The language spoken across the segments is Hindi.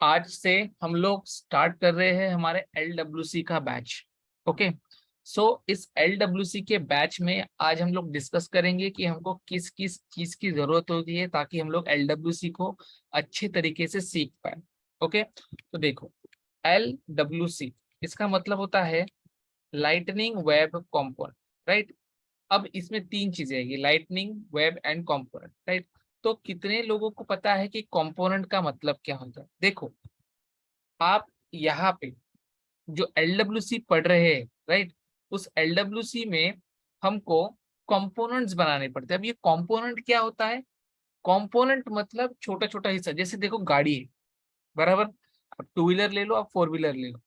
आज से हम लोग स्टार्ट कर रहे हैं हमारे LWC का बैच। ओके, सो इस LWC के बैच में आज हम लोग डिस्कस करेंगे कि हमको किस किस चीज की जरूरत होती है ताकि हम लोग LWC को अच्छे तरीके से सीख पाए। ओके, तो देखो, LWC इसका मतलब होता है लाइटनिंग वेब कंपोनेंट, राइट। अब इसमें तीन चीजें आएगी, lightning, web and component, right. तो कितने लोगों को पता है कि कंपोनेंट का मतलब क्या होता है? देखो, आप यहाँ पे जो LWC पढ़ रहे हैं, राइट, उस LWC में हमको कंपोनेंट्स बनाने पड़ते हैं। अब ये कंपोनेंट क्या होता है? कंपोनेंट मतलब छोटा छोटा हिस्सा। जैसे देखो, गाड़ी है, बराबर। अब टू व्हीलर ले लो, अब फोर व्हीलर ले लो।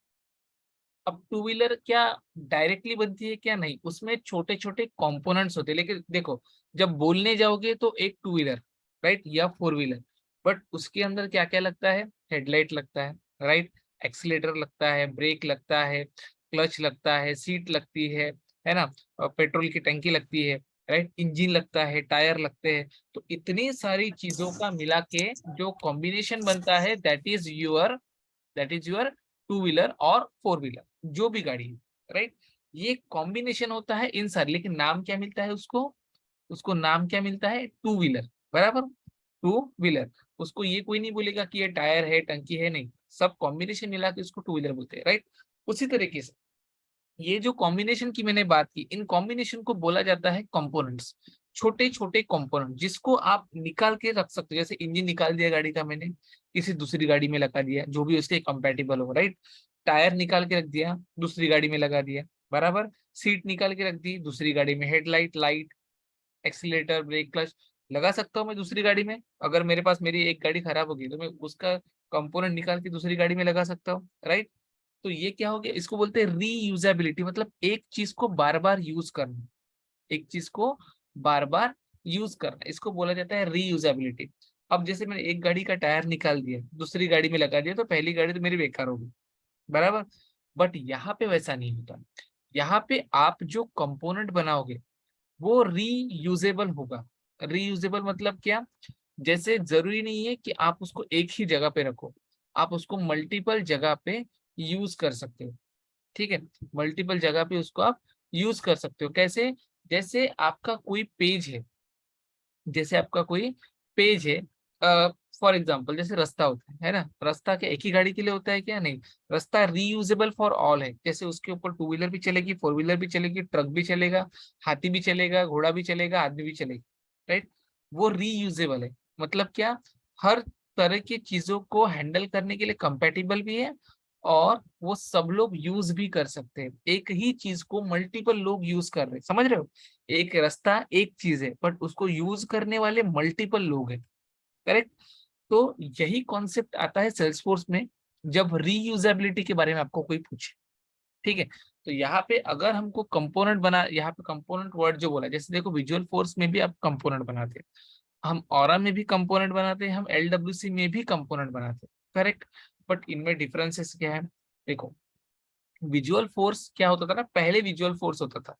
अब टू व्हीलर क्या डायरेक्टली बनती है? क्या नहीं, उसमें छोटे छोटे कंपोनेंट्स होते हैं। लेकिन देखो, जब बोलने जाओगे तो एक टू व्हीलर, राइट, या फोर व्हीलर, बट उसके अंदर क्या क्या लगता है? हेडलाइट लगता है, राइट, एक्सीलेटर लगता है, ब्रेक लगता है, क्लच लगता है, सीट लगती है ना, और पेट्रोल की टंकी लगती है, राइट, इंजन लगता है, टायर लगते हैं। तो इतनी सारी चीजों का मिला के जो कॉम्बिनेशन बनता है, that is your two wheeler और फोर व्हीलर, जो भी गाड़ी है, राइट। ये कॉम्बिनेशन होता है इन सारे, लेकिन नाम क्या मिलता है उसको? उसको नाम क्या मिलता है? टू व्हीलर, बराबर। Two wheeler. उसको ये कोई नहीं बोलेगा कि ये टायर है, टंकी है, नहीं, सब कॉम्बिनेशन मिला के उसको टू व्हीलर बोलते हैं, राइट। उसी तरीके से ये जो कॉम्बिनेशन की मैंने बात की, इन कॉम्बिनेशन को बोला जाता है कंपोनेंट्स। छोटे छोटे कंपोनेंट जिसको आप निकाल के रख सकते हो। जैसे इंजन निकाल दिया गाड़ी का मैंने, किसी दूसरी गाड़ी में लगा दिया, जो भी उसके कंपैटिबल हो, राइट। टायर निकाल के रख दिया, दूसरी गाड़ी में लगा दिया, बराबर। सीट निकाल के रख दी दूसरी गाड़ी में, headlight, light, accelerator, brake, clutch लगा सकता हूँ मैं दूसरी गाड़ी में। अगर मेरे पास मेरी एक गाड़ी खराब होगी तो मैं उसका कंपोनेंट निकाल के दूसरी गाड़ी में लगा सकता हूँ, राइट। तो ये क्या हो गया? इसको बोलते हैं रीयूजेबिलिटी, मतलब एक चीज को बार बार यूज करना। एक चीज को बार बार यूज करना, इसको बोला जाता है रीयूजेबिलिटी। अब जैसे मैंने एक गाड़ी का टायर निकाल दिया, दूसरी गाड़ी में लगा दिया, तो पहली गाड़ी तो मेरी बेकार होगी, बराबर। बट यहाँ पे वैसा नहीं होता। यहाँ पे आप जो कंपोनेंट बनाओगे वो रीयूजेबल होगा। रीयूजेबल मतलब क्या? जैसे जरूरी नहीं है कि आप उसको एक ही जगह पे रखो, आप उसको मल्टीपल जगह पे यूज कर सकते हो। ठीक है, मल्टीपल जगह पे उसको आप यूज कर सकते हो। कैसे? जैसे आपका कोई पेज है, जैसे आपका कोई पेज है, फॉर एग्जाम्पल जैसे रास्ता होता है ना, रास्ता क्या एक ही गाड़ी के लिए होता है? क्या नहीं, रास्ता रीयूजेबल फॉर ऑल है। जैसे उसके ऊपर टू व्हीलर भी चलेगी, फोर व्हीलर भी चलेगी, ट्रक भी चलेगा, हाथी भी चलेगा, घोड़ा भी चलेगा, आदमी भी चलेगा, राइट। वो रीयूजेबल है। मतलब क्या? हर तरह की चीजों को हैंडल करने के लिए कंपेटिबल भी है, और वो सब लोग यूज भी कर सकते हैं। एक ही चीज को मल्टीपल लोग यूज कर रहे हैं, समझ रहे हो? एक रास्ता एक चीज है, बट उसको यूज करने वाले मल्टीपल लोग हैं, करेक्ट। तो यही कॉन्सेप्ट आता है सेल्सफोर्स में, जब रीयूजेबिलिटी के बारे में आपको कोई पूछे। ठीक है, तो यहाँ पे अगर हमको कंपोनेंट बना, यहाँ पे कंपोनेंट वर्ड जो बोला, जैसे देखो विजुअल फोर्स में भी आप कंपोनेंट बनाते हैं, हम ऑरा में भी कंपोनेंट बनाते हैं, हम LWC में भी कंपोनेंट बनाते हैं, करेक्ट। बट इनमें डिफरेंसेस क्या है? देखो, विजुअल फोर्स क्या होता था ना, पहले विजुअल फोर्स होता था,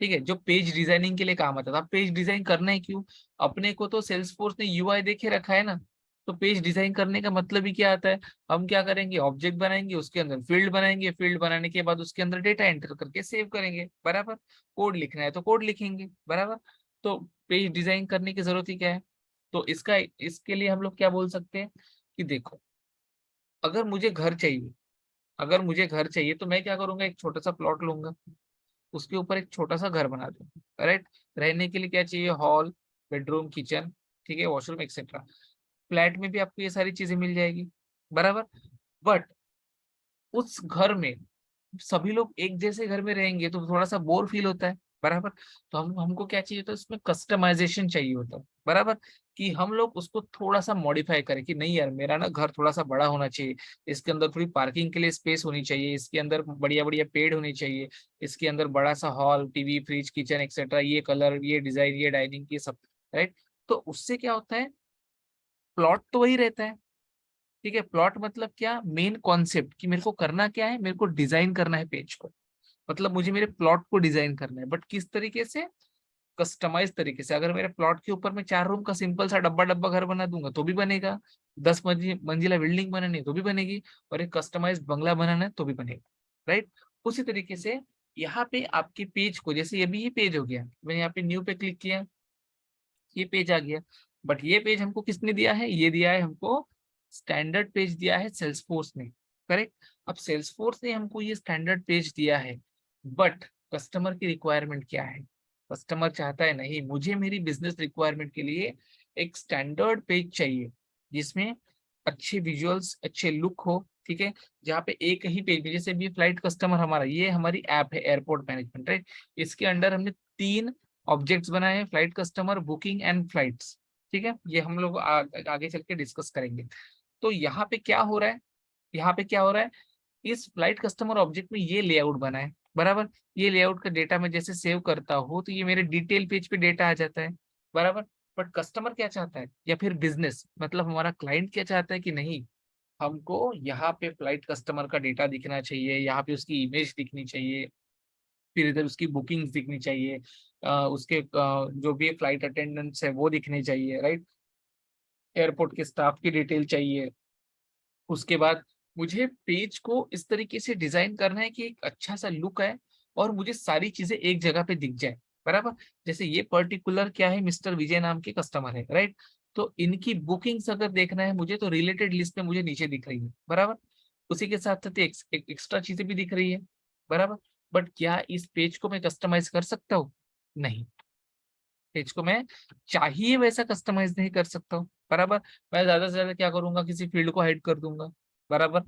ठीक है, जो पेज डिजाइनिंग के लिए काम आता था। पेज डिजाइन करना है क्यों? अपने को तो सेल्स फोर्स ने UI देखे रखा है ना। तो पेज डिजाइन करने का मतलब ही क्या आता है? हम क्या करेंगे? ऑब्जेक्ट बनाएंगे, उसके अंदर फील्ड बनाएंगे, फील्ड बनाने के बाद उसके अंदर डेटा एंटर करके सेव करेंगे, बराबर। कोड लिखना है तो कोड लिखेंगे, बराबर। तो पेज डिजाइन करने की जरूरत ही क्या है? तो इसके लिए हम लोग क्या बोल सकते हैं कि देखो, अगर मुझे घर चाहिए, अगर मुझे घर चाहिए तो मैं क्या करूंगा? एक छोटा सा प्लॉट लूंगा, उसके ऊपर एक छोटा सा घर बना दूंगा, राइट। रहने के लिए क्या चाहिए? हॉल, बेडरूम, किचन, ठीक है, वॉशरूम, एक्सेट्रा। फ्लैट में भी आपको ये सारी चीजें मिल जाएगी, बराबर। बट उस घर में सभी लोग एक जैसे घर में रहेंगे तो थोड़ा सा बोर फील होता है, बराबर। तो हमको क्या चाहिए होता है? उसमें कस्टमाइजेशन चाहिए होता है, बराबर। कि हम लोग उसको थोड़ा सा मॉडिफाई करें कि नहीं यार, मेरा ना घर थोड़ा सा बड़ा होना चाहिए, इसके अंदर थोड़ी पार्किंग के लिए स्पेस होनी चाहिए, इसके अंदर बढ़िया बढ़िया पेड़ होनी चाहिए, इसके अंदर बड़ा सा hall, TV, fridge, kitchen, etcetera, ये कलर, ये डिजाइन, ये डाइनिंग, ये सब, राइट। तो उससे क्या होता है? प्लॉट तो वही रहता है, ठीक है। प्लॉट मतलब क्या? मेन कॉन्सेप्ट कि मेरे को करना क्या है, मेरे को डिजाइन करना है पेज को, मतलब मुझे मेरे प्लॉट को डिजाइन करना है, बट किस तरीके से? कस्टमाइज तरीके से। अगर मेरे प्लॉट के ऊपर मैं 4 रूम का सिंपल सा डब्बा डब्बा घर बना दूंगा तो भी बनेगा, 10 मंजिला बिल्डिंग बनानी है तो भी बनेगी, और एक कस्टमाइज बंगला बनाना है तो भी बनेगा, राइट। उसी तरीके से यहाँ पे आपके पेज को, जैसे ये पेज हो गया, मैंने यहाँ पे न्यू पे क्लिक किया, ये पेज आ गया। बट ये पेज हमको किसने दिया है? ये दिया है हमको, स्टैंडर्ड पेज दिया है सेल्सफोर्स ने, करेक्ट। अब सेल्सफोर्स ने हमको ये स्टैंडर्ड पेज दिया है, बट कस्टमर की रिक्वायरमेंट क्या है? कस्टमर चाहता है नहीं, मुझे मेरी बिजनेस रिक्वायरमेंट के लिए एक स्टैंडर्ड पेज चाहिए जिसमें अच्छे विजुअल्स, अच्छे लुक हो, ठीक है, जहाँ पे एक ही पेज में, जैसे भी फ्लाइट कस्टमर हमारा, ये हमारी ऐप है एयरपोर्ट मैनेजमेंट, राइट। इसके अंडर हमने 3 ऑब्जेक्ट्स बनाए हैं, flight customer, booking and flights, ठीक है। ये हम लोग आगे चल के डिस्कस करेंगे। तो यहाँ पे क्या हो रहा है, यहाँ पे क्या हो रहा है, इस फ्लाइट कस्टमर ऑब्जेक्ट में ये लेआउट बना है, बराबर। ये लेआउट का डेटा मैं जैसे सेव करता हूँ तो ये मेरे डिटेल पेज पे डेटा आ जाता है, बराबर। बट कस्टमर क्या चाहता है, या फिर बिजनेस मतलब हमारा क्लाइंट क्या चाहता है कि नहीं, हमको यहाँ पे फ्लाइट कस्टमर का डेटा दिखना चाहिए, यहाँ पे उसकी इमेज दिखनी चाहिए, फिर इधर उसकी बुकिंग्स दिखनी चाहिए, उसके जो भी फ्लाइट अटेंडेंट्स है वो दिखने चाहिए, राइट। एयरपोर्ट के स्टाफ की डिटेल चाहिए। उसके बाद मुझे पेज को इस तरीके से डिजाइन करना है कि एक अच्छा सा लुक है और मुझे सारी चीजें एक जगह पे दिख जाए, बराबर। जैसे ये पर्टिकुलर क्या है, मिस्टर विजय नाम के कस्टमर है, राइट। तो इनकी बुकिंग्स अगर देखना है मुझे तो रिलेटेड लिस्ट में मुझे नीचे दिख रही है, बराबर। उसी के साथ साथ एक्स्ट्रा चीजें भी दिख रही है, बराबर। बट क्या इस पेज को मैं कस्टमाइज कर सकता हूँ? नहीं, पेज को मैं चाहिए वैसा कस्टमाइज नहीं कर सकता हूँ, बराबर। मैं ज्यादा से ज्यादा क्या करूंगा, किसी फील्ड को हाइड कर दूंगा, बराबर।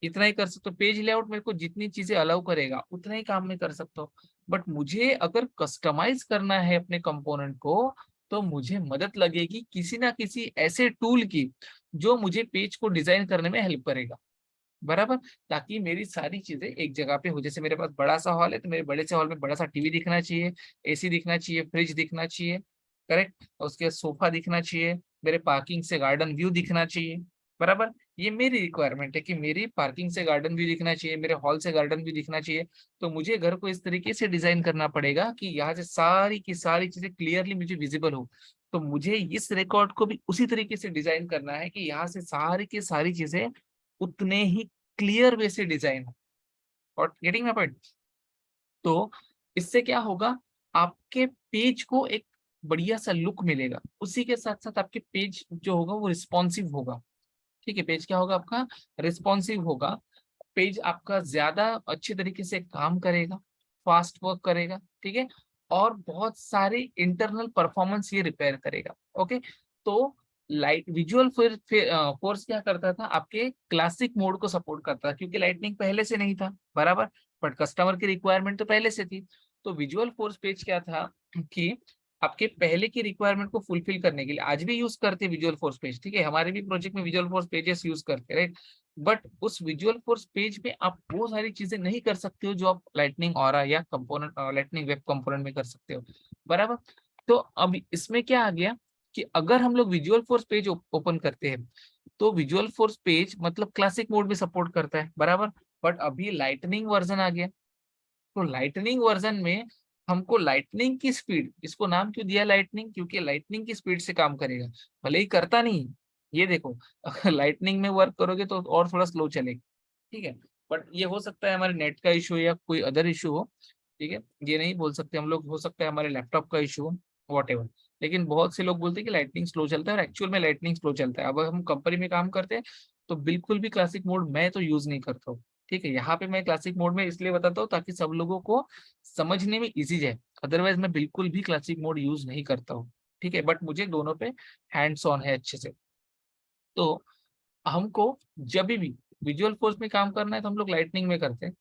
इतना ही कर सकता हूँ। पेज लेआउट मेरे को जितनी चीजें अलाउ करेगा उतना ही काम में कर सकता हूँ। बट मुझे अगर कस्टमाइज करना है अपने कंपोनेंट को, तो मुझे मदद लगेगी किसी ना किसी ऐसे टूल की जो मुझे पेज को डिजाइन करने में हेल्प करेगा, बराबर। ताकि मेरी सारी चीजें एक जगह पे हो। जैसे मेरे पास बड़ा सा हॉल है तो मेरे बड़े से हॉल में बड़ा सा टीवी दिखना चाहिए, एसी दिखना चाहिए, फ्रिज दिखना चाहिए, करेक्ट। उसके सोफा दिखना चाहिए, मेरे पार्किंग से गार्डन व्यू दिखना चाहिए, बराबर। ये मेरी रिक्वायरमेंट है कि मेरी पार्किंग से गार्डन व्यू दिखना चाहिए, मेरे हॉल से गार्डन व्यू दिखना चाहिए। तो मुझे घर को इस तरीके से डिजाइन करना पड़ेगा कि यहाँ से सारी की सारी चीजें क्लियरली मुझे विजिबल हो। तो मुझे इस रिकॉर्ड को भी उसी तरीके से डिजाइन करना है कि यहाँ से सारी की सारी चीजें उतने ही क्लियर वे से डिजाइन हो। और गेटिंग माय पॉइंट? तो इससे क्या होगा, आपके पेज को एक बढ़िया सा लुक मिलेगा, उसी के साथ साथ आपके पेज जो होगा वो रिस्पॉन्सिव होगा, ठीक है। पेज क्या होगा आपका? रिस्पॉन्सिव होगा। पेज आपका ज्यादा अच्छे तरीके से काम करेगा, फास्ट वर्क करेगा, ठीक है। और बहुत सारे इंटरनल परफॉर्मेंस ये रिपेयर करेगा, ओके। तो लाइट विजुअल फोर्स क्या करता था, आपके क्लासिक मोड को सपोर्ट करता था क्योंकि लाइटनिंग पहले से नहीं था, बराबर। बट कस्टमर की रिक्वायरमेंट तो पहले से थी। तो विजुअल फोर्स पेज क्या था कि आपके पहले की रिक्वायरमेंट को फुलफिल करने के लिए, आज भी यूज करते विजुअल फोर्स पेज, ठीक है, हमारे भी प्रोजेक्ट में विजुअल फोर्स पेजेस यूज करते, राइट। बट उस विजुअल फोर्स पेज में आप वो सारी चीजें नहीं कर सकते हो जो आप लाइटनिंग ऑरा या कंपोनेंट, लाइटनिंग वेब कंपोनेंट में कर सकते हो, बराबर। तो अब इसमें क्या आ गया कि अगर हम लोग विजुअल फोर्स पेज ओपन करते हैं तो विजुअल फोर्स पेज मतलब क्लासिक मोड में सपोर्ट करता है, बराबर। बट अभी लाइटनिंग वर्जन आ गया, तो लाइटनिंग वर्जन में हमको लाइटनिंग की स्पीड, इसको नाम क्यों दिया लाइटनिंग, क्योंकि लाइटनिंग की स्पीड से काम करेगा, भले ही करता नहीं। ये देखो, अगर लाइटनिंग में वर्क करोगे तो और थोड़ा स्लो चलेगा, ठीक है। बट ये हो सकता है हमारे नेट का इशू या कोई अदर इशू हो, ठीक है। ये नहीं बोल सकते हम लोग, हो सकता है हमारे लैपटॉप का इशू हो, वॉट एवर। लेकिन बहुत से लोग बोलते हैं कि लाइटनिंग स्लो चलता है, और एक्चुअल में लाइटनिंग स्लो चलता है। अब हम कंपनी में काम करते हैं तो बिल्कुल भी क्लासिक मोड मैं तो यूज नहीं करता हूँ, ठीक है। यहाँ पे मैं क्लासिक मोड में इसलिए बताता हूँ ताकि सब लोगों को समझने में इजी जाए। अदरवाइज मैं बिल्कुल भी क्लासिक मोड यूज नहीं करता हूँ, ठीक है। बट मुझे दोनों पे हैंड्स ऑन है अच्छे से। तो हमको जब भी विजुअल फोर्स में काम करना है तो हम लोग लाइटनिंग में करते हैं,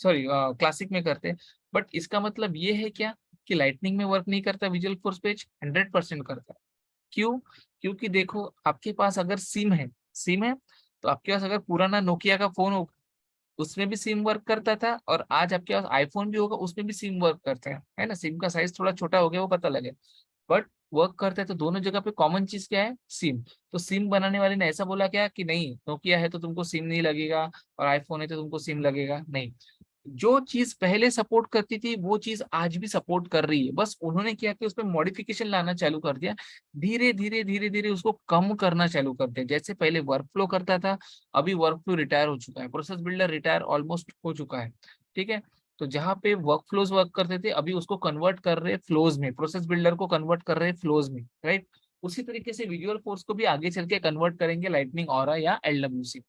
सॉरी क्लासिक में करते हैं। बट इसका मतलब ये है क्या कि लाइटनिंग में वर्क नहीं करता विजुअल फोर्स पेज? 100% करता है। क्यों? क्योंकि देखो, आपके पास अगर सिम है तो आपके पास अगर पुराना नोकिया का फोन हो उसमें भी सिम वर्क करता था, और आज आपके पास आईफोन भी होगा उसमें भी सिम वर्क करता है ना। सिम का साइज थोड़ा छोटा हो गया वो पता लगे, बट वर्क करता है। तो दोनों जगह पे कॉमन चीज क्या है? सिम। तो सिम बनाने वाले ने ऐसा बोला क्या कि नहीं नोकिया है तो तुमको सिम नहीं लगेगा और आईफोन है तो तुमको सिम लगेगा? नहीं। जो चीज पहले सपोर्ट करती थी वो चीज आज भी सपोर्ट कर रही है, बस उन्होंने क्या किया उसमें मॉडिफिकेशन लाना चालू कर दिया, धीरे धीरे धीरे धीरे उसको कम करना चालू कर दिया। जैसे पहले वर्क फ्लो करता था, अभी वर्क फ्लो रिटायर हो चुका है, प्रोसेस बिल्डर रिटायर ऑलमोस्ट हो चुका है, ठीक है। तो जहाँ पे वर्क फ्लोज वर्क करते थे अभी उसको कन्वर्ट कर रहे फ्लोज में, प्रोसेस बिल्डर को कन्वर्ट कर रहे फ्लोज में, राइट। उसी तरीके से विजुअल फोर्स को भी आगे चल के कन्वर्ट करेंगे लाइटनिंग ऑरा या एलडब्ल्यूसी,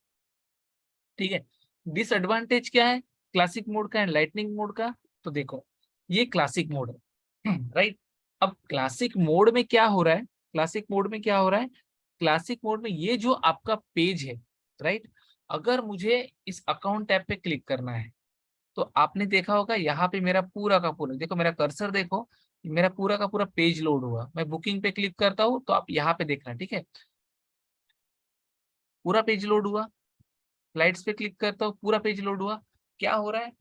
ठीक है। डिसएडवांटेज क्या है क्लासिक मोड का एंड लाइटनिंग मोड का? तो देखो ये क्लासिक मोड है राइट। अब क्लासिक मोड में क्या हो रहा है, क्लासिक मोड में क्या हो रहा है, क्लासिक मोड में ये जो आपका पेज है, राइट, अगर मुझे इस अकाउंट टैब पे क्लिक करना है तो आपने देखा होगा यहाँ पे मेरा पूरा का पूरा, देखो मेरा कर्सर देखो, मेरा पूरा का पूरा पेज लोड हुआ। मैं बुकिंग पे क्लिक करता हूँ तो आप यहाँ पे देखना, ठीक है, पूरा पेज लोड हुआ। स्लाइड्स पे क्लिक करता हूँ पूरा पेज लोड हुआ। क्या हो रहा है,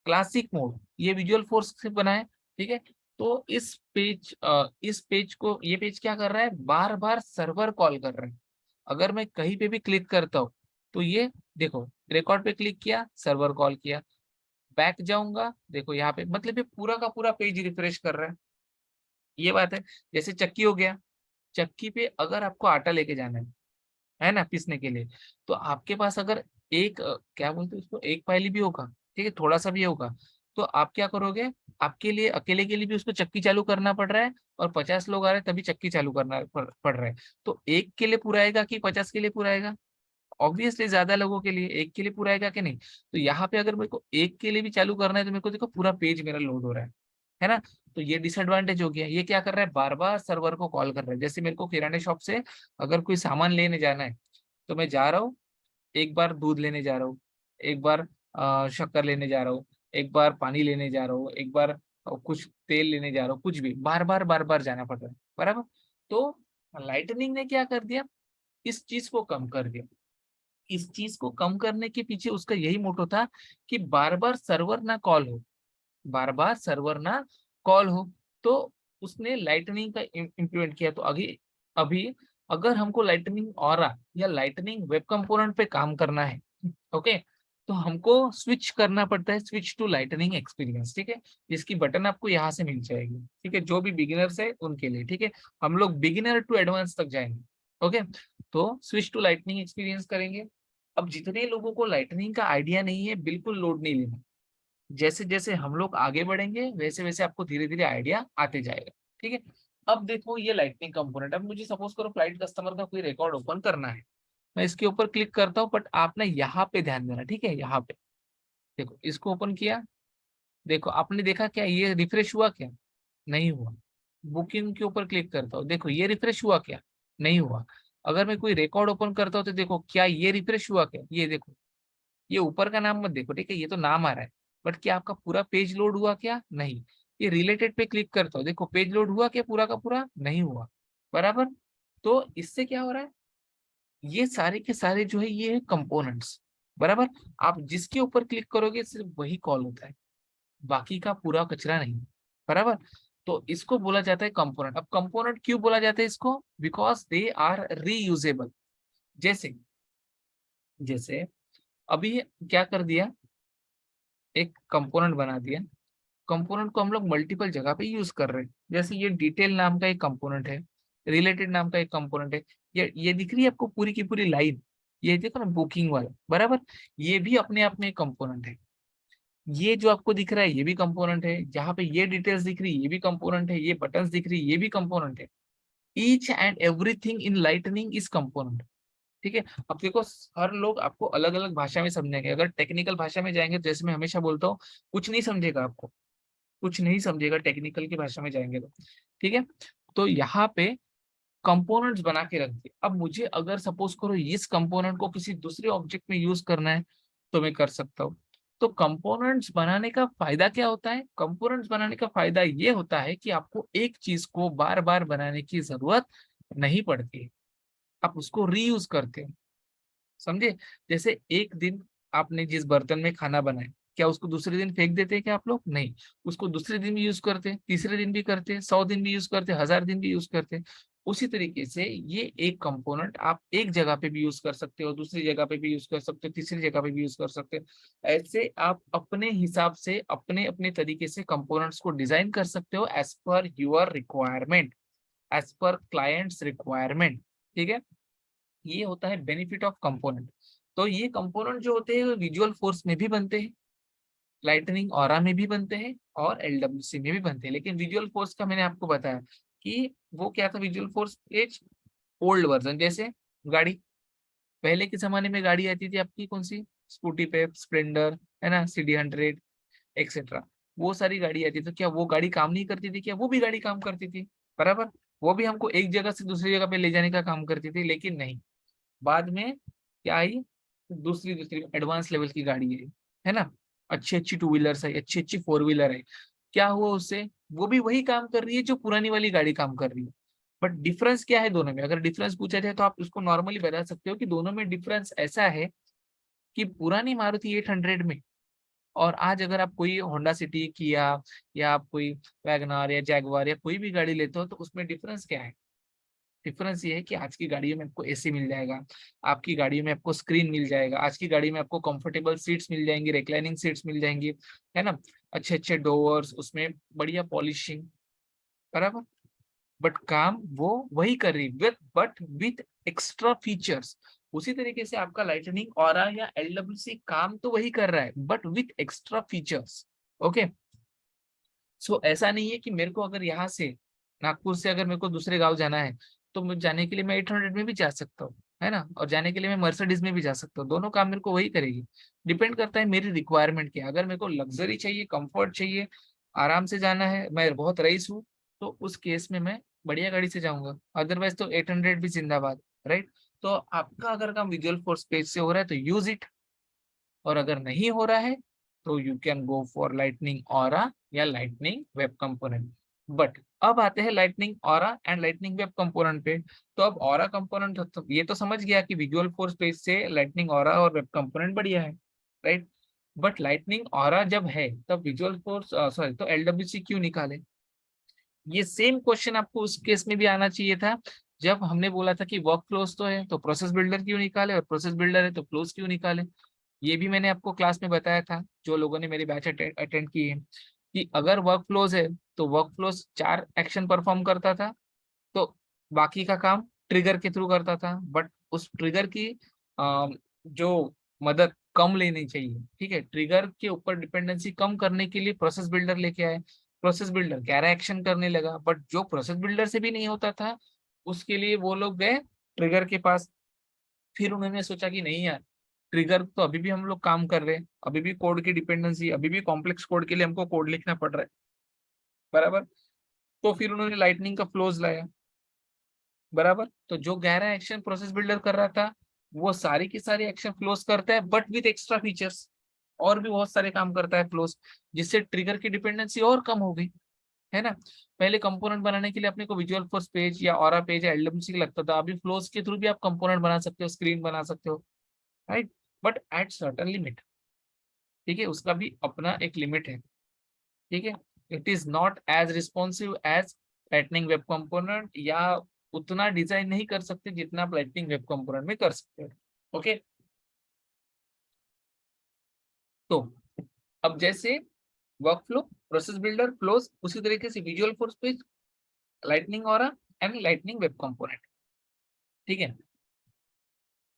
क्लासिक मोड, ये विजुअल फोर्स से बना है, ठीक है। तो इस पेज को, ये पेज क्या कर रहा है, बार बार सर्वर कॉल कर रहा है। अगर मैं कहीं पे भी क्लिक करता हूँ तो ये देखो, रिकॉर्ड पे क्लिक किया सर्वर कॉल किया, बैक जाऊंगा देखो यहाँ पे, मतलब ये पूरा का पूरा पेज रिफ्रेश कर रहा है। ये बात है। जैसे चक्की हो गया, चक्की पे अगर आपको आटा लेके जाना है ना, पीसने के लिए, तो आपके पास अगर एक क्या बोलते हैं उसको, एक पायली भी होगा, ठीक है, थोड़ा सा भी होगा, तो आप क्या करोगे, आपके लिए अकेले के लिए भी उसको चक्की चालू करना पड़ रहा है, और 50 लोग आ रहे हैं तभी चक्की चालू करना पड़ रहा है। तो एक के लिए पूरा आएगा कि 50 के लिए पूरा आएगा? ऑब्वियसली ज्यादा लोगों के लिए एक के लिए पूरा आएगा कि नहीं? तो यहाँ पे अगर मेरे को एक के लिए भी चालू करना है तो मेरे को देखो पूरा पेज मेरा लोड हो रहा है ना। तो ये डिसएडवांटेज हो गया। ये क्या कर रहा है, बार बार सर्वर को कॉल कर रहा है। जैसे मेरे को किराने शॉप से अगर कोई सामान लेने जाना है तो मैं जा रहा हूँ, एक बार दूध लेने जा रहा हूँ, एक बार शक्कर लेने जा रहा हूँ, एक बार पानी लेने जा रहा हूँ, एक बार कुछ तेल लेने जा रहा हूँ, कुछ भी बार बार जाना पड़ रहा है, बराबर। तो लाइटनिंग ने क्या कर दिया, इस चीज को कम कर दिया। इस चीज को कम करने के पीछे उसका यही मोटो था कि बार बार सर्वर ना कॉल हो, बार बार सर्वर ना कॉल हो। तो उसने लाइटनिंग का इम्प्लीमेंट किया। तो अभी अभी अगर हमको लाइटनिंग ऑरा या लाइटनिंग वेब कंपोनेंट पे काम करना है, ओके, तो हमको स्विच करना पड़ता है, स्विच टू लाइटनिंग एक्सपीरियंस, ठीक है। जिसकी बटन आपको यहाँ से मिल जाएगी, ठीक है, जो भी बिगिनर्स है उनके लिए, ठीक है। हम लोग बिगिनर टू एडवांस तक जाएंगे, ओके। तो स्विच टू लाइटनिंग एक्सपीरियंस करेंगे। अब जितने लोगों को लाइटनिंग का आइडिया नहीं है बिल्कुल लोड नहीं लेना, जैसे जैसे हम लोग आगे बढ़ेंगे वैसे वैसे आपको धीरे धीरे आइडिया आते जाएगा, ठीक है। अब देखो ये लाइटनिंग कंपोनेंट, अब मुझे सपोज करो फ्लाइट कस्टमर का कोई रिकॉर्ड ओपन करना है, मैं इसके ऊपर क्लिक करता हूँ, बट आपने यहाँ पे ध्यान देना, ठीक है। यहाँ पे देखो, इसको ओपन किया, देखो आपने देखा क्या ये रिफ्रेश हुआ क्या? नहीं हुआ। बुकिंग के ऊपर क्लिक करता हूँ, देखो ये रिफ्रेश हुआ क्या? नहीं हुआ। अगर मैं कोई रिकॉर्ड ओपन करता हूँ तो देखो क्या ये रिफ्रेश हुआ क्या? ये देखो, ये ऊपर का नाम मत देखो, ठीक है, ये तो नाम आ रहा है, बट क्या आपका पूरा पेज लोड हुआ क्या? नहीं। ये रिलेटेड पे क्लिक करता हूँ, देखो पेज लोड हुआ क्या पूरा का पूरा? नहीं हुआ, बराबर। तो इससे क्या हो रहा है, ये सारे के सारे जो है ये है कंपोनेंट्स, बराबर। आप जिसके ऊपर क्लिक करोगे सिर्फ वही कॉल होता है, बाकी का पूरा कचरा नहीं, बराबर। तो इसको बोला जाता है कंपोनेंट। अब कंपोनेंट क्यों बोला जाता है इसको? Because they are reusable. जैसे जैसे अभी क्या कर दिया, एक कंपोनेंट बना दिया, कंपोनेंट को हम लोग मल्टीपल जगह पे यूज कर रहे हैं। जैसे ये डिटेल नाम का एक कंपोनेंट है, रिलेटेड नाम का एक कंपोनेंट है, ये दिख रही है आपको पूरी की पूरी लाइन, ये देखो ना बुकिंग वाला, बराबर। ये भी अपने आप में एक कंपोनेंट है। ये जो आपको दिख रहा है ये भी कंपोनेंट है, जहाँ पे ये डिटेल्स दिख रही है ये भी कंपोनेंट है, ये बटन्स दिख रही है ये भी कंपोनेंट है। Each and everything in lightning is component, ठीक है। अब देखो हर लोग आपको अलग अलग भाषा में समझेंगे। अगर टेक्निकल भाषा में जाएंगे, जैसे मैं हमेशा बोलता हूँ, कुछ नहीं समझेगा आपको, कुछ नहीं समझेगा टेक्निकल की भाषा में जाएंगे तो, ठीक है। तो यहाँ पे कंपोनेंट्स बना के रख दिए। अब मुझे अगर सपोज करो इस कंपोनेंट को किसी दूसरे ऑब्जेक्ट में यूज करना है तो मैं कर सकता हूँ। तो कंपोनेंट्स बनाने का फायदा क्या होता है, कंपोनेंट्स बनाने का फायदा ये होता है कि आपको एक चीज को बार बार बनाने की जरूरत नहीं पड़ती है, आप उसको रीयूज करते हो, समझे। जैसे एक दिन आपने जिस बर्तन में खाना बनाया, क्या उसको दूसरे दिन फेंक देते हैं क्या आप लोग? नहीं, उसको दूसरे दिन भी यूज करते हैं, तीसरे दिन भी करते हैं, 100 दिन भी यूज करते हैं, 1000 दिन भी यूज करते हैं। उसी तरीके से ये एक कंपोनेंट आप एक जगह पे भी यूज कर सकते हो, दूसरी जगह पे भी यूज कर सकते हो, तीसरी जगह पे भी यूज कर सकते हो। ऐसे आप अपने हिसाब से अपने अपने तरीके से कंपोनेंट्स को डिजाइन कर सकते हो as per your requirement, as per clients requirement. ठीक है, ये होता है बेनिफिट ऑफ कंपोनेंट। तो ये कंपोनेंट जो होते हैं विजुअल फोर्स में भी बनते हैं, लाइटनिंग ऑरा में भी बनते हैं और एलडब्ल्यूसी में भी बनते हैं। लेकिन विजुअल फोर्स का मैंने आपको बताया कि वो क्या था, Visualforce as old version. जैसे गाड़ी, पहले के जमाने में गाड़ी आती थी आपकी कौन सी, स्कूटी पे स्प्लेंडर, है ना, CD 100 एक्सेट्रा, वो सारी गाड़ी आती थी। तो क्या वो गाड़ी काम नहीं करती थी? क्या वो भी गाड़ी काम करती थी, बराबर। वो भी हमको एक जगह से दूसरी जगह पे ले जाने का काम करती थी। लेकिन नहीं, बाद में क्या आई, दूसरी दूसरी एडवांस लेवल की गाड़ी है ना, अच्छी अच्छी टू व्हीलर्स है, अच्छी अच्छी फोर व्हीलर है। क्या हुआ उससे, वो भी वही काम कर रही है जो पुरानी वाली गाड़ी काम कर रही है। बट डिफरेंस क्या है दोनों में? अगर डिफरेंस पूछा जाए तो आप उसको नॉर्मली बता सकते हो कि दोनों में डिफरेंस ऐसा है कि पुरानी मारुति 800 में और आज अगर आप कोई होंडा सिटी, किया या आप कोई वैगनार या जैगवार या कोई भी गाड़ी लेते हो, तो उसमें डिफरेंस क्या है? डिफरेंस ये है कि आज की गाड़ियों में आपको एसी मिल जाएगा, आपकी गाड़ियों में आपको स्क्रीन मिल जाएगा, आज की गाड़ी में आपको कंफर्टेबल सीट्स मिल जाएंगी, रिक्लाइनिंग सीट्स मिल जाएंगी, है ना, अच्छे अच्छे डोर्स, उसमें बढ़िया पॉलिशिंग, बराबर। बट काम वो वही कर रही with, but with extra features. उसी तरीके से आपका लाइटनिंग ऑरा या एलडब्ल्यूसी काम तो वही कर रहा है but with extra features. Okay, so ऐसा नहीं है कि मेरे को अगर यहाँ से नागपुर से अगर मेरे को दूसरे गांव जाना है तो मुझे जाने के लिए मैं 800 में भी जा सकता हूँ, है ना, और जाने के लिए मैं मर्सिडीज में भी जा सकता हूँ। दोनों काम मेरे को वही करेगी। डिपेंड करता है मेरी रिक्वायरमेंट क्या। अगर मेरे को लग्जरी चाहिए, कंफर्ट चाहिए, आराम से जाना है, मैं बहुत रईस हूँ, तो उस केस में मैं बढ़िया गाड़ी से जाऊंगा। अदरवाइज तो 800 भी जिंदाबाद, राइट। तो आपका अगर काम विजुअल फोर्स पेज से हो रहा है तो यूज इट, और अगर नहीं हो रहा है तो you can go for lightning aura या लाइटनिंग वेब कंपोनेंट। बट अब आते हैं lightning aura and lightning web component पे। तो अब ऑरा कंपोनेंट तो ये तो समझ गया कि विजुअल फोर्स पेज से लाइटनिंग ऑरा और वेब कंपोनेंट बढ़िया है, राइट। बट लाइटनिंग ऑरा जब है तब विजुअल फोर्स सॉरी तो एलडब्ल्यूसी क्यों निकाले? ये सेम क्वेश्चन आपको उस केस में भी आना चाहिए था जब हमने बोला था कि वर्क फ्लोज तो है तो प्रोसेस बिल्डर क्यों निकाले, और प्रोसेस बिल्डर है तो फ्लोज क्यों निकाले। ये भी मैंने आपको क्लास में बताया था, जो लोगों ने मेरी बैच अटेंड की है, कि अगर वर्क फ्लोज है तो वर्क फ्लोज 4 एक्शन परफॉर्म करता था, तो बाकी का काम ट्रिगर के थ्रू करता था। बट उस ट्रिगर की जो मदद कम लेनी चाहिए, ठीक है, ट्रिगर के ऊपर डिपेंडेंसी कम करने के लिए प्रोसेस बिल्डर लेके आए। प्रोसेस बिल्डर गहरा एक्शन करने लगा, बट जो प्रोसेस बिल्डर से भी नहीं होता था उसके लिए वो लोग गए ट्रिगर के पास। फिर उन्होंने सोचा कि नहीं यार, ट्रिगर तो अभी भी हम लोग काम कर रहे हैं, अभी भी कोड की डिपेंडेंसी, अभी भी कॉम्प्लेक्स कोड के लिए हमको कोड लिखना पड़ रहा है, बराबर। तो फिर उन्होंने लाइटनिंग का फ्लोज लाया, बराबर। तो जो गहरा एक्शन प्रोसेस बिल्डर कर रहा था वो सारी की सारी एक्शन फ्लोज करता है बट विथ एक्स्ट्रा फीचर्स, और भी बहुत सारे काम करता है फ्लोज, जिससे ट्रिगर की डिपेंडेंसी और कम हो गई, है ना। पहले कंपोनेंट बनाने के लिए अपने को विजुअल फोर्स पेज या ऑरा पेज या एलडब्ल्यूसी लगता था, अभी फ्लोज के थ्रू भी आप कंपोनेंट बना सकते हो, स्क्रीन बना सकते हो, right, but at certain limit. ठीक है, उसका भी अपना एक लिमिट है, ठीक है। It is not as responsive as lightning web component, या उतना डिजाइन नहीं कर सकते जितना आप लाइटनिंग वेब कंपोनेंट में कर सकते हो। ओके, तो अब जैसे work flow, process builder, flows, उसी तरीके से visual force page, lightning aura and lightning web component. ठीक है,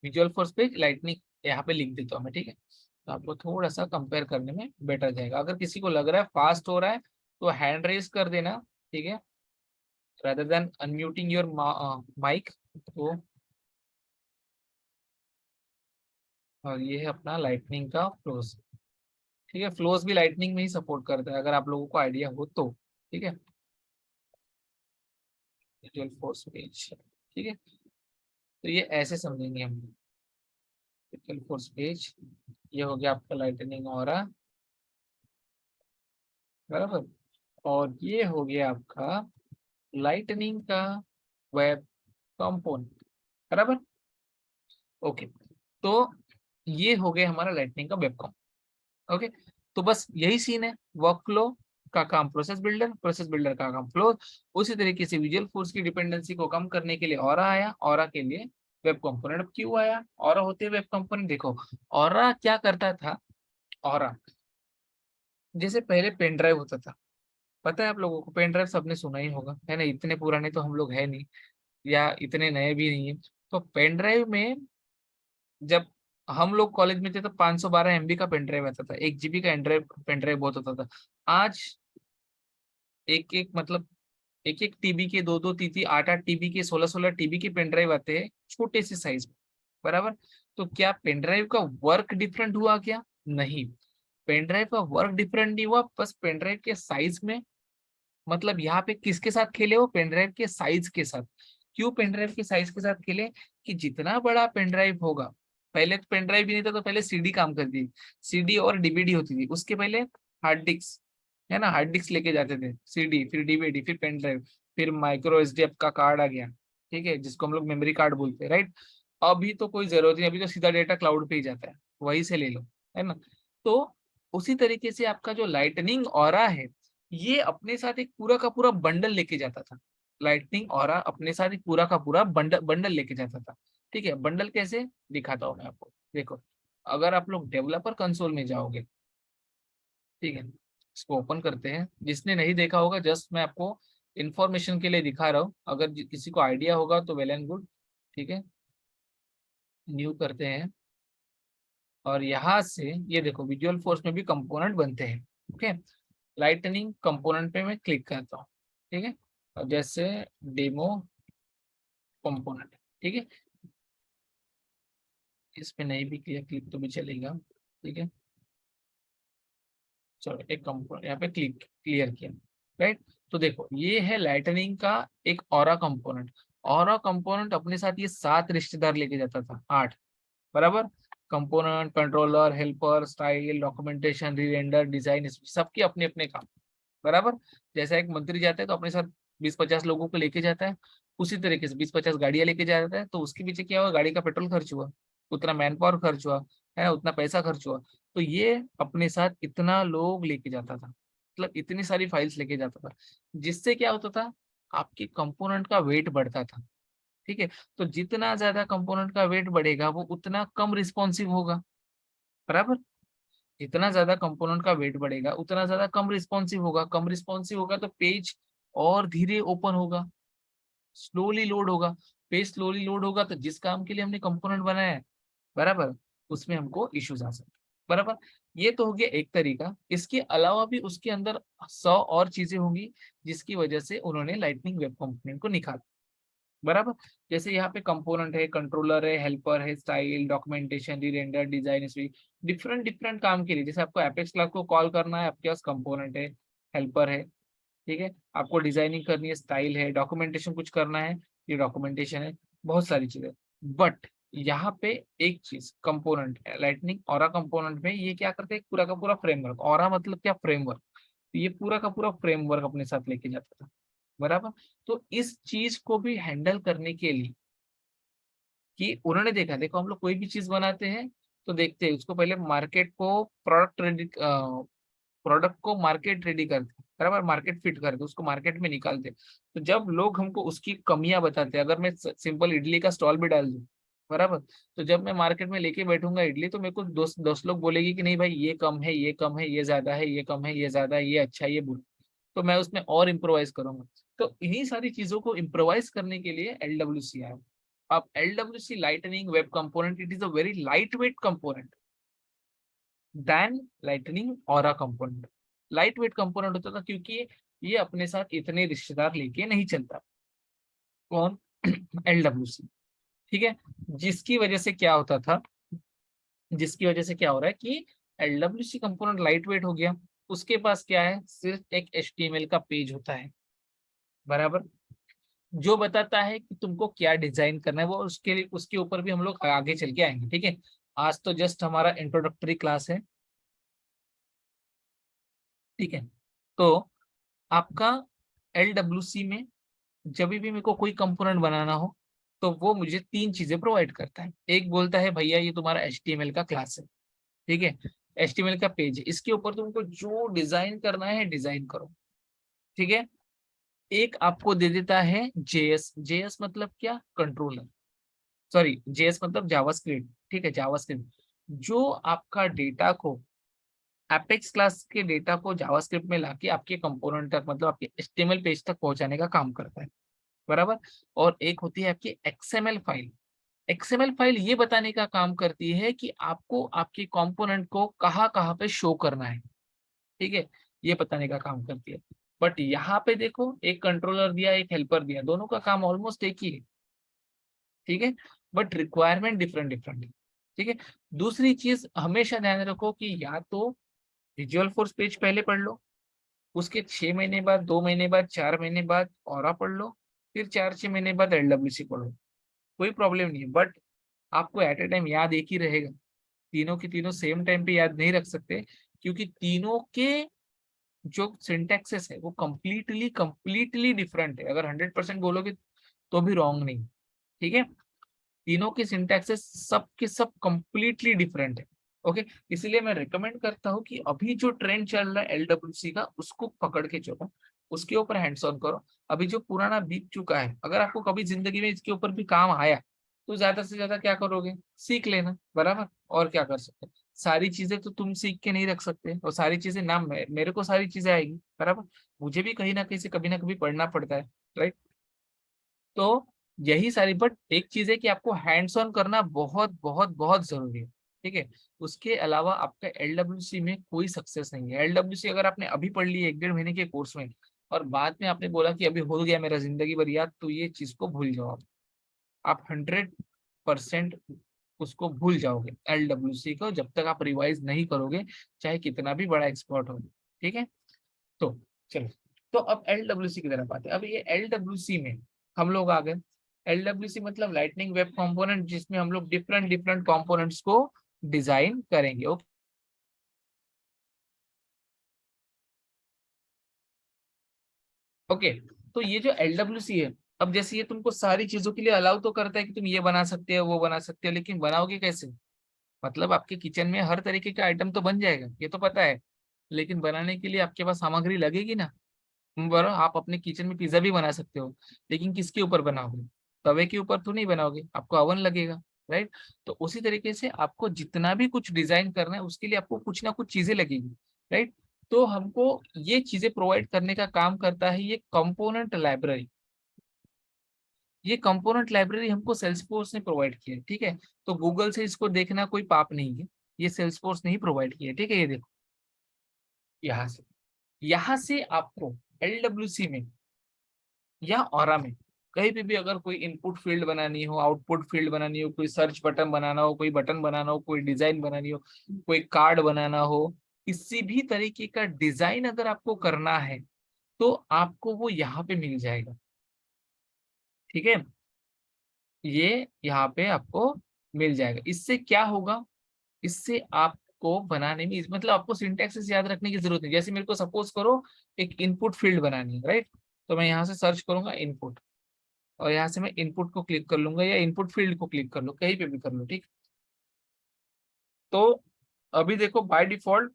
विजुअल फोर्स पेज, लाइटनिंग, यहाँ पे लिख देता हूँ मैं, ठीक है, तो आपको थोड़ा सा कंपेयर करने में बेटर जाएगा। अगर किसी को लग रहा है फास्ट हो रहा है तो हैंड रेज कर देना, ठीक है, rather than unmuting your mic। तो और ये है अपना लाइटनिंग का फ्लोज। ठीक है, फ्लोज भी लाइटनिंग में ही सपोर्ट करता है अगर आप लोगों को आइडिया हो तो। ठीक है, विजुअल फोर्स पेज, ठीक है, तो ये ऐसे समझेंगे हम। विजुअल फोर्स पेज, ये हो गया आपका लाइटनिंग ऑरा, बराबर, और ये हो गया आपका लाइटनिंग का वेब कंपोनेंट, बराबर। ओके, तो ये हो गया हमारा लाइटनिंग का वेब कंपोनेंट। ओके, तो बस यही सीन है, वर्क फ्लो, का काम प्रोसेस बिल्डर का काम फ्लो। उसी तरीके से विजुअल फोर्स की डिपेंडेंसी को कम करने के लिए ऑरा आया, ऑरा के लिए वेब कंपोनेंट। अब क्यों आया ऑरा होते वेब कंपोनेंट? देखो ऑरा क्या करता था, ऑरा जैसे पहले पेन ड्राइव होता था, पता है आप लोगों को, पेन ड्राइव सबने सुना ही होगा, है ना? इतने पुराने तो हम लोग है नहीं, या इतने नए भी नहीं है। तो पेन ड्राइव में जब हम लोग कॉलेज में थे तो 512 MB का पेन ड्राइव आता था, 1 GB का पेन ड्राइव बहुत होता था। आज एक एक मतलब एक एक टीबी के, दो दो तीन तीन, 8 8 TB के, 16 16 TB के पेन ड्राइव आते हैं छोटे से साइज में, बराबर। तो क्या पेन ड्राइव का वर्क डिफरेंट हुआ क्या? नहीं, पेन ड्राइव का वर्क डिफरेंट नहीं हुआ, बस पेन ड्राइव के साइज में, मतलब यहाँ पे किसके साथ खेले हो? पेन ड्राइव के साइज के साथ। क्यों पेन ड्राइव के साइज के साथ खेले? कि जितना बड़ा पेन ड्राइव होगा, पहले तो पेन ड्राइव भी नहीं था, तो पहले सीडी काम करती थी, सीडी और डीवीडी होती थी, उसके पहले हार्ड डिस्क, है ना, हार्ड डिस्क लेके जाते थे, सीडी फिर डीवीडी फिर पेन ड्राइव, फिर माइक्रो एसडीएफ का कार्ड आ गया, ठीक है, जिसको हम लोग मेमोरी कार्ड बोलते हैं, राइट। अभी तो कोई जरूरत नहीं, अभी तो सीधा डेटा क्लाउड पे ही जाता है, वहीं से ले लो, है ना। तो उसी तरीके से आपका जो लाइटनिंग ऑरा है, ये अपने साथ एक पूरा का पूरा बंडल लेके जाता था। लाइटनिंग ऑरा अपने साथ एक पूरा का पूरा बंडल बंडल लेके जाता था। ठीक है, बंडल कैसे दिखाता हूँ मैं आपको, देखो। अगर आप लोग डेवलपर कंसोल में जाओगे, ठीक है, इसको ओपन करते हैं। जिसने नहीं देखा होगा, जस्ट मैं आपको इंफॉर्मेशन के लिए दिखा रहा हूँ, अगर किसी को आइडिया होगा तो वेल एंड गुड। ठीक है, न्यू करते हैं, और यहाँ से ये देखो विजुअल फोर्स में भी कंपोनेंट बनते हैं। ओके, लाइटनिंग कंपोनेंट पे मैं क्लिक करता हूँ, ठीक है, और जैसे डेमो कंपोनेंट, ठीक है, इस पे नहीं भी किया क्लिक तो भी चलेगा, ठीक है। चलो एक कंपोनेंट यहाँ पे क्लिक क्लियर किया, राइट। तो देखो ये है लाइटनिंग का एक ऑरा कंपोनेंट। ऑरा कंपोनेंट अपने साथ ये 7 रिश्तेदार लेके जाता था, 8, बराबर। Component, controller, helper, style, documentation, re-render, design, सबके अपने अपने काम, बराबर। जैसा एक मंत्री जाता है तो अपने साथ 20 50 लोगों को लेके जाता है, उसी तरीके से 20 50 गाड़ियां लेके जाता है, तो उसके पीछे क्या हुआ? गाड़ी का पेट्रोल खर्च हुआ, उतना मैन पावर खर्च हुआ, है ना, उतना पैसा खर्च हुआ। तो ये अपने साथ इतना लोग लेके जाता था, मतलब इतनी सारी फाइल्स लेके जाता था, जिससे क्या होता था? आपके कंपोनेंट का वेट बढ़ता था। ठीक है, तो जितना ज्यादा कंपोनेंट का वेट बढ़ेगा वो उतना कम रिस्पॉन्सिव होगा, बराबर। जितना ज्यादा कंपोनेंट का वेट बढ़ेगा उतना ज्यादा कम रिस्पॉन्सिव होगा, कम रिस्पॉन्सिव होगा तो पेज और धीरे ओपन होगा, स्लोली लोड होगा। पेज स्लोली लोड होगा तो जिस काम के लिए हमने कंपोनेंट बनाया है, बराबर, उसमें हमको इश्यूज आ सकते हैं, बराबर। ये तो हो गया एक तरीका। इसके अलावा भी उसके अंदर 100 और चीजें होंगी जिसकी वजह से उन्होंने लाइटनिंग वेब कंपोनेंट को निकाला, बराबर। जैसे यहाँ पे कंपोनेंट है, कंट्रोलर है, हेल्पर है, style, documentation, re-render, design, different different काम के लिए। जैसे आपको एपेक्स क्लास को कॉल करना है, आपके पास कंपोनेंट है, हेल्पर है, ठीक है। आपको डिजाइनिंग करनी है, स्टाइल है, डॉक्यूमेंटेशन कुछ करना है, ये डॉक्यूमेंटेशन है, बहुत सारी चीजें। बट यहाँ पे एक चीज कंपोनेंट है, लाइटनिंग ऑरा कंपोनेंट में ये क्या करते हैं? पूरा का पूरा फ्रेमवर्क, ऑरा मतलब क्या? फ्रेमवर्क। तो ये पूरा का पूरा फ्रेमवर्क अपने साथ लेके जाता था, बराबर। तो इस चीज को भी हैंडल करने के लिए कि उन्होंने देखा, देखो हम लोग कोई भी चीज बनाते हैं तो देखते हैं उसको पहले मार्केट को, प्रोडक्ट को मार्केट रेडी करते, बराबर, मार्केट फिट करते, उसको मार्केट में निकालते। तो जब लोग हमको उसकी कमियां बताते हैं, अगर मैं सिंपल इडली का स्टॉल भी डाल दूं, बराबर, तो जब मैं मार्केट में लेके बैठूंगा इडली, तो मेरे को 10 लोग बोलेगी कि नहीं भाई ये कम है, ये कम है, ये ज्यादा है, ये कम है, ये ज्यादा है, ये अच्छा है, ये बुरा। तो मैं उसमें और इम्प्रोवाइज करूंगा। तो इन्हीं सारी चीजों को इम्प्रोवाइज करने के लिए LWC आया। अब LWC lightning web component, it is a very light weight component then lightning aura component. Light weight component होता था क्योंकि ये अपने साथ इतने रिश्तेदार लेके नहीं चलता। कौन? LWC, ठीक है। जिसकी वजह से क्या होता था, जिसकी वजह से क्या हो रहा है कि LWC कंपोनेंट लाइट वेट हो गया। उसके पास क्या है? सिर्फ एक HTML का पेज होता है, बराबर, जो बताता है कि तुमको क्या डिजाइन करना है। वो उसके लिए, उसके ऊपर भी हम लोग आगे चल के आएंगे, ठीक है। आज तो जस्ट हमारा इंट्रोडक्टरी क्लास है, ठीक है। तो आपका LWC में जब भी मेरे को कोई कंपोनेंट बनाना हो तो वो मुझे 3 चीजें प्रोवाइड करता है। एक बोलता है भैया ये तुम्हारा HTML का क्लास है, ठीक है। HTML का पेज है, इसके ऊपर तुमको जो डिजाइन करना है डिजाइन करो, ठीक है। एक आपको दे देता है JS, JS मतलब क्या, कंट्रोलर, सॉरी JS मतलब जावास्क्रिप्ट, ठीक है, जावास्क्रिप्ट जो आपका डेटा को, एपेक्स क्लास के डेटा को जावास्क्रिप्ट में लाके आपके कंपोनेंट तक, मतलब आपके HTML पेज तक पहुंचाने का काम करता है, बराबर। और एक होती है आपकी XML फाइल, XML फाइल ये बताने का काम करती है कि आपको आपके कंपोनेंट को कहाँ कहाँ पे शो करना है, ठीक है, ये बताने का काम करती है। बट यहाँ पे देखो, एक कंट्रोलर दिया, एक हेल्पर दिया, दोनों का काम ऑलमोस्ट एक ही है, ठीक है, बट रिक्वायरमेंट डिफरेंट डिफरेंट है, ठीक है। दूसरी चीज हमेशा ध्यान रखो कि या तो विजुअल फोर्स पेज पहले पढ़ लो, उसके 6 महीने बाद, 2 महीने बाद, 4 महीने बाद ऑरा पढ़ लो, फिर 4-6 महीने बाद LWC पढ़ो, कोई प्रॉब्लम नहीं है। बट आपको एट ए टाइम याद एक ही रहेगा, तीनों की तीनों सेम टाइम पे याद नहीं रख सकते, क्योंकि तीनों के जो सिंटैक्सेस है वो कम्प्लीटली कम्प्लीटली डिफरेंट है। अगर 100% बोलोगे तो भी रॉन्ग नहीं, ठीक है। तीनों के सिंटैक्सेस सब के सब कम्प्लीटली डिफरेंट है, ओके। इसलिए मैं रिकमेंड करता हूँ कि अभी जो ट्रेंड चल रहा है LWC का, उसको पकड़ के चलो, उसके ऊपर हैंड्स ऑन करो। अभी जो पुराना बीत चुका है, अगर आपको कभी जिंदगी में इसके ऊपर भी काम आया तो ज्यादा से ज्यादा क्या करोगे, सीख लेना, बराबर। और क्या कर सकते हैं, सारी चीजें तो तुम सीख के नहीं रख सकते, और सारी चीजें ना मेरे को सारी चीजें आएगी, बराबर, मुझे भी कहीं ना कहीं से कभी ना कभी पढ़ना पड़ता है, राइट। तो यही सारी, बट एक चीज है कि आपको हैंड्स ऑन करना बहुत बहुत बहुत जरूरी है, ठीक है। उसके अलावा आपका LWC में कोई सक्सेस नहीं है। LWC अगर आपने अभी पढ़ ली 1-1.5 महीने के कोर्स में, और बाद में आपने बोला कि अभी हो गया मेरा जिंदगी भर याद, तो ये चीज को भूल जाओ आप 100% उसको भूल जाओगे LWC को, जब तक आप रिवाइज नहीं करोगे, चाहे कितना भी बड़ा एक्सपर्ट हो, ठीक है। तो चलो, तो अब LWC की तरफ आते हैं। अब ये LWC में हम लोग आ गए, LWC मतलब लाइटनिंग वेब कंपोनेंट, जिसमें हम लोग डिफरेंट डिफरेंट कंपोनेंट्स को डिजाइन करेंगे, ओके। तो ये जो LWC है, अब जैसे ये तुमको सारी चीजों के लिए अलाउ तो करता है कि तुम ये बना सकते हो, वो बना सकते हो, लेकिन बनाओगे कैसे, मतलब आपके किचन में हर तरीके का आइटम तो बन जाएगा, ये तो पता है, लेकिन बनाने के लिए आपके पास सामग्री लगेगी ना। बरो आप अपने किचन में पिज्जा भी बना सकते हो, लेकिन किसके ऊपर बनाओगे, तवे के ऊपर तो नहीं बनाओगे, आपको अवन लगेगा, राइट। तो उसी तरीके से आपको जितना भी कुछ डिजाइन करना है, उसके लिए आपको कुछ ना कुछ चीजें लगेगी, राइट। तो हमको ये चीजें प्रोवाइड करने का काम करता है ये कंपोनेंट लाइब्रेरी। ये कंपोनेंट लाइब्रेरी हमको सेल्सफोर्स ने प्रोवाइड किया है, ठीक है। तो गूगल से इसको देखना कोई पाप नहीं है, ये सेल्सफोर्स ने ही प्रोवाइड किया है, ठीक है। ये देखो, यहाँ से आपको LWC में या ऑरा में कहीं पे भी अगर कोई इनपुट फील्ड बनानी हो, आउटपुट फील्ड बनानी हो, कोई सर्च बटन बनाना हो, कोई बटन बनाना हो, कोई डिजाइन बनानी हो, कोई कार्ड बनाना हो, किसी भी तरीके का डिजाइन अगर आपको करना है, तो आपको वो यहाँ पे मिल जाएगा, ठीक है। ये यहाँ पे आपको मिल जाएगा। इससे क्या होगा, इससे आपको बनाने में, मतलब आपको सिंटैक्स याद रखने की जरूरत नहीं। जैसे मेरे को सपोज करो एक इनपुट फील्ड बनानी है, राइट। तो मैं यहाँ से सर्च करूंगा इनपुट, और यहाँ से मैं इनपुट को क्लिक कर लूंगा, या इनपुट फील्ड को क्लिक कर लो, कहीं पे भी कर लो, ठीक। तो अभी देखो बाय डिफॉल्ट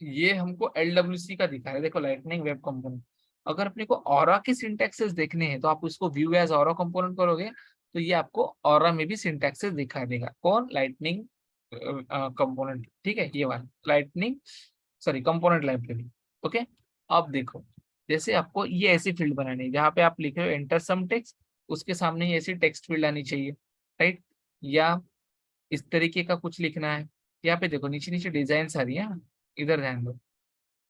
ये हमको LWC का दिखा है, देखो लाइटनिंग वेब कंपोनेंट। अगर अपने को ऑरा के सिंटैक्सेस देखने हैं, तो आप उसको व्यू एज ऑरा कंपोनेंट करोगे, तो ये आपको ऑरा में भी सिंटैक्सेस दिखा देगा, कौन, लाइटनिंग कंपोनेंट, ठीक है, ये वाला lightning, sorry component library, okay. अब देखो, जैसे आपको ये ऐसी फील्ड बनानी है जहाँ पे आप लिखे हो एंटर सम टेक्स्ट, उसके सामने ये ऐसी टेक्स्ट फील्ड आनी चाहिए, राइट। या इस तरीके का कुछ लिखना है। यहाँ पे देखो नीचे नीचे डिजाइन आ रही है ना, इधर ध्यान दो।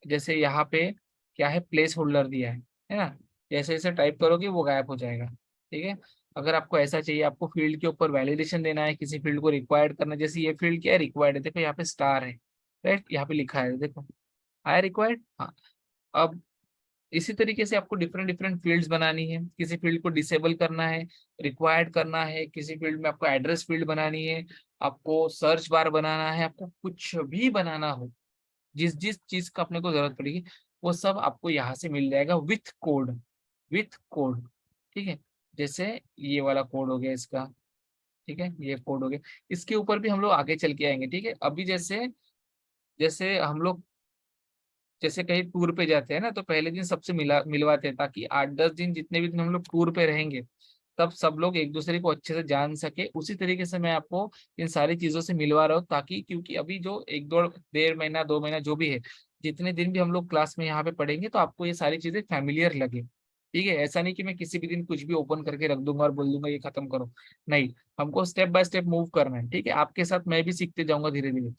जैसे यहाँ पे क्या है, प्लेस होल्डर दिया है ना, जैसे जैसे टाइप करोगे वो गायब हो जाएगा, ठीक है। अगर आपको ऐसा चाहिए, आपको फील्ड के ऊपर वैलिडेशन देना है, किसी फील्ड को रिक्वायर्ड करना, जैसे ये फील्ड क्या है, रिक्वायर्ड है, देखो यहाँ पे स्टार है, राइट, यहाँ पे लिखा है, देखो आया रिक्वायर्ड, हाँ। अब इसी तरीके से आपको डिफरेंट डिफरेंट फील्ड्स बनानी है, किसी फील्ड को डिसेबल करना है, रिक्वायर्ड करना है, किसी फील्ड में आपको एड्रेस फील्ड बनानी है, आपको सर्च बार बनाना है, आपको कुछ भी बनाना हो, जिस जिस चीज का अपने को जरूरत पड़ेगी, वो सब आपको यहाँ से मिल जाएगा विथ कोड, विथ कोड, ठीक है। जैसे ये वाला कोड हो गया इसका, ठीक है, ये कोड हो गया। इसके ऊपर भी हम लोग आगे चल के आएंगे, ठीक है। अभी जैसे जैसे हम लोग जैसे कहीं टूर पे जाते हैं ना, तो पहले दिन सबसे मिलवाते हैं, ताकि 8-10 दिन जितने भी दिन हम लोग टूर पे रहेंगे तब सब लोग एक दूसरे को अच्छे से जान सके। उसी तरीके से मैं आपको इन सारी चीजों से मिलवा रहा हूँ, ताकि क्योंकि अभी जो एक दो 1.5 महीना 2 महीना जो भी है, जितने दिन भी हम लोग क्लास में यहाँ पे पढ़ेंगे, तो आपको ये सारी चीजें फैमिलियर लगे। ठीक है, ऐसा नहीं कि मैं किसी भी दिन कुछ भी ओपन करके रख दूंगा और बोल दूंगा ये खत्म करो। नहीं, हमको स्टेप बाय स्टेप मूव करना है, ठीक है। आपके साथ मैं भी सीखते जाऊंगा धीरे धीरे।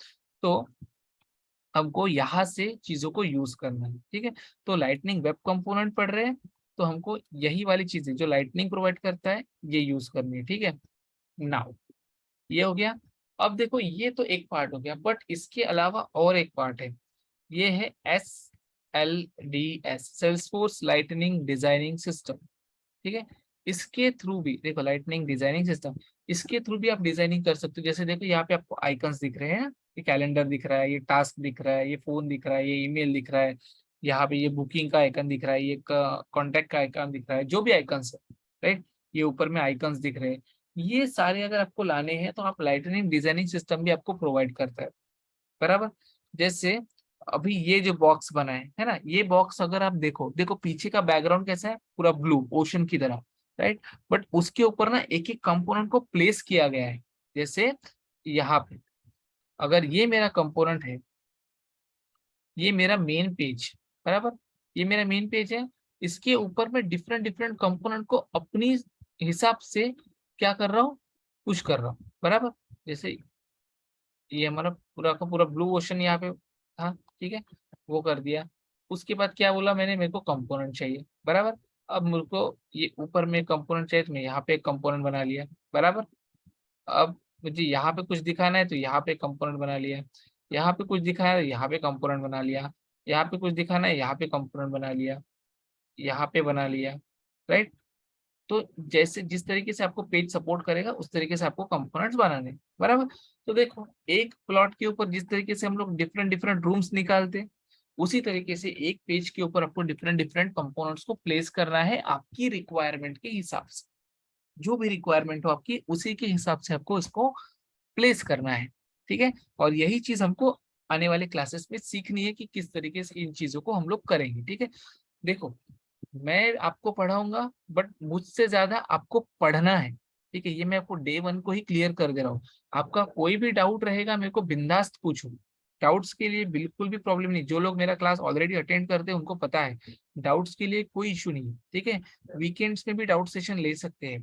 तो हमको यहाँ से चीजों को यूज करना है, ठीक है। तो लाइटनिंग वेब कंपोनेंट पढ़ रहे हैं, तो हमको यही वाली चीजें जो लाइटनिंग प्रोवाइड करता है ये यूज करनी है, ठीक है। नाउ ये हो गया। अब देखो, ये तो एक पार्ट हो गया, बट इसके अलावा और एक पार्ट है। ये है SLDS, Salesforce lightning designing system. ठीक है, इसके थ्रू भी देखो, लाइटनिंग डिजाइनिंग सिस्टम, इसके थ्रू भी आप डिजाइनिंग कर सकते हो। जैसे देखो, यहाँ पे आपको आइकन्स दिख रहे हैं, ये कैलेंडर दिख रहा है, ये टास्क दिख रहा है, ये फोन दिख रहा है, ये ईमेल दिख रहा है, यहाँ पे ये बुकिंग का आइकन दिख रहा है, ये कॉन्टेक्ट का आइकन दिख रहा है, जो भी आइकन्स है, राइट। ये ऊपर में आइकन्स दिख रहे हैं। ये सारे अगर आपको लाने हैं, तो आप लाइटनिंग डिजाइनिंग सिस्टम भी आपको प्रोवाइड करता है, बराबर। जैसे अभी ये जो बॉक्स बना है ना, ये बॉक्स अगर आप देखो, देखो पीछे का बैकग्राउंड कैसा है, पूरा ब्लू ओशन की तरह, राइट। बट उसके ऊपर ना एक एक कंपोनेंट को प्लेस किया गया है। जैसे यहाँ पे अगर ये मेरा कंपोनेंट है, ये मेरा मेन पेज, बराबर, ये मेरा मेन पेज है। इसके ऊपर मैं डिफरेंट डिफरेंट कंपोनेंट को अपनी हिसाब से क्या कर रहा हूँ, पुश कर रहा हूँ, बराबर। जैसे ये हमारा पूरा का पूरा ब्लू ओशन यहाँ पे था, ठीक है, वो कर दिया। उसके बाद क्या बोला मैंने, मेरे को कंपोनेंट चाहिए, बराबर। अब मेरे को ये ऊपर में कंपोनेंट चाहिए, तो मैं यहाँ पे एक कंपोनेंट बना लिया, बराबर। अब मुझे यहाँ पे कुछ दिखाना है, तो यहाँ पे कंपोनेंट बना लिया। यहाँ पे कुछ दिखाना है, यहाँ पे कंपोनेंट बना लिया। यहाँ पे कुछ दिखाना है, यहाँ पे कंपोनेंट बना लिया, यहाँ पे बना लिया, राइट। तो जैसे जिस तरीके से आपको पेज सपोर्ट करेगा, उस तरीके से आपको कंपोनेंट्स बनाने हैं, बराबर। तो देखो, एक प्लॉट के ऊपर जिस तरीके से हम लोग डिफरेंट डिफरेंट रूम्स निकालते हैं, उसी तरीके से एक पेज के ऊपर आपको डिफरेंट डिफरेंट कंपोनेंट्स को प्लेस करना है, आपकी रिक्वायरमेंट के हिसाब से। जो भी रिक्वायरमेंट हो आपकी, उसी के हिसाब से आपको इसको प्लेस करना है, ठीक है। और यही चीज हमको आने वाले क्लासेस में सीखनी है, कि किस तरीके से इन चीजों को हम लोग करेंगे, ठीक है। देखो, मैं आपको पढ़ाऊंगा, बट मुझसे ज्यादा आपको पढ़ना है, ठीक है। ये मैं आपको डे 1 को ही क्लियर कर दे रहा हूँ। आपका कोई भी डाउट रहेगा, मेरे को बिंदास्त पूछो। डाउट्स के लिए बिल्कुल भी प्रॉब्लम नहीं। जो लोग मेरा क्लास ऑलरेडी अटेंड करते हैं उनको पता है, डाउट्स के लिए कोई इशू नहीं है, ठीक है। वीकेंड्स में भी डाउट सेशन ले सकते हैं,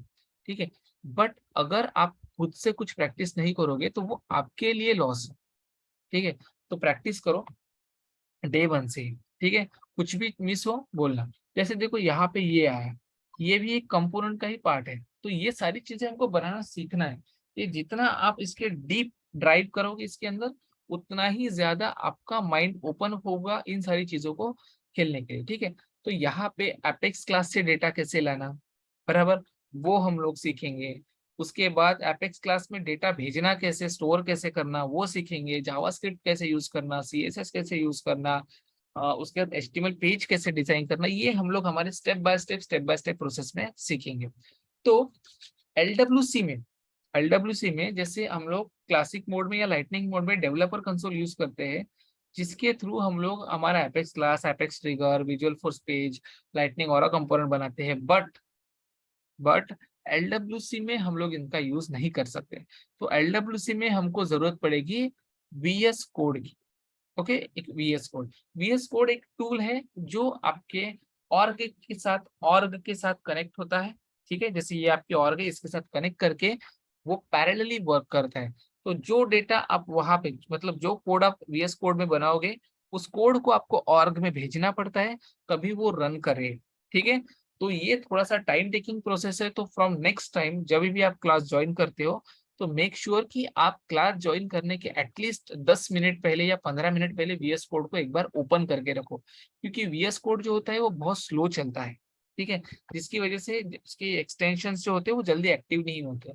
ठीक है। बट अगर आप खुद से कुछ प्रैक्टिस नहीं करोगे, तो वो आपके लिए लॉस है, ठीक है। तो प्रैक्टिस करो डे 1 से ही, ठीक है। कुछ भी मिस हो बोलना। जैसे देखो, यहाँ पे ये आया, ये भी एक कंपोनेंट का ही पार्ट है। तो ये सारी चीजें हमको बनाना सीखना है। ये जितना आप इसके डीप ड्राइव करोगे इसके अंदर, उतना ही ज्यादा आपका माइंड ओपन होगा इन सारी चीजों को खेलने के लिए, ठीक है। तो यहाँ पे एपेक्स क्लास से डेटा कैसे लाना, बराबर, वो हम लोग सीखेंगे। उसके बाद एपेक्स क्लास में डेटा भेजना कैसे, स्टोर कैसे करना, वो सीखेंगे। जावास्क्रिप्ट कैसे यूज करना, CSS कैसे यूज करना, उसके बाद HTML पेज कैसे डिजाइन करना, ये हम लोग हमारे स्टेप बाय स्टेप प्रोसेस में सीखेंगे। तो एल डब्ल्यू सी में जैसे हम लोग क्लासिक मोड में या लाइटनिंग मोड में डेवलपर कंसोल यूज करते हैं, जिसके थ्रू हम लोग हमारा apex class, apex trigger, visual force page, lightning और कंपोनेंट बनाते हैं। बट LWC में हम लोग इनका यूज नहीं कर सकते। तो LWC में हमको जरूरत पड़ेगी VS कोड की। ओके, एक VS कोड एक टूल है, जो आपके ऑर्ग के साथ कनेक्ट होता है, ठीक है। जैसे ये आपकी ऑर्ग है, इसके साथ कनेक्ट करके वो पैरेलली वर्क करता है। तो जो डेटा आप वहां पे, मतलब जो कोड आप VS कोड में बनाओगे, उस कोड को आपको ऑर्ग में भेजना पड़ता है, तभी वो रन करे, ठीक है। तो ये थोड़ा सा टाइम टेकिंग प्रोसेस है। तो फ्रॉम नेक्स्ट टाइम जब भी आप क्लास ज्वाइन करते हो, तो मेक श्योर कि आप क्लास ज्वाइन करने के एटलीस्ट 10 मिनट पहले या 15 मिनट पहले VS कोड को एक बार ओपन करके रखो, क्योंकि VS कोड जो होता है वो बहुत स्लो चलता है, ठीक है। जिसकी वजह से उसके एक्सटेंशन जो होते हैं वो जल्दी एक्टिव नहीं होते।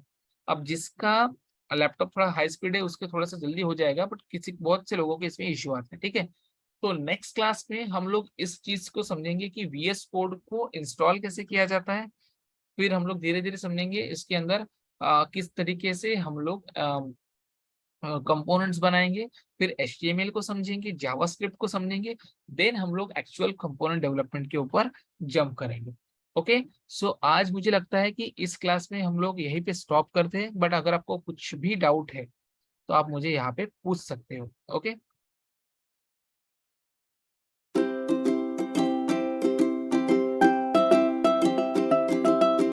अब जिसका लैपटॉप थोड़ा हाई स्पीड है, उसके थोड़ा सा जल्दी हो जाएगा, बट किसी बहुत से लोगों के इसमें इश्यू आते हैं, ठीक है। तो नेक्स्ट क्लास में हम लोग इस चीज को समझेंगे कि VS कोड को इंस्टॉल कैसे किया जाता है। फिर हम लोग धीरे धीरे समझेंगे इसके अंदर किस तरीके से हम लोग कंपोनेंट्स बनाएंगे, फिर HTML को समझेंगे, जावास्क्रिप्ट को समझेंगे, देन हम लोग एक्चुअल कंपोनेंट डेवलपमेंट के ऊपर जंप करेंगे। ओके, सो आज मुझे लगता है कि इस क्लास में हम लोग यहीं पे स्टॉप करते हैं, बट अगर आपको कुछ भी डाउट है तो आप मुझे यहाँ पे पूछ सकते हो। ओके।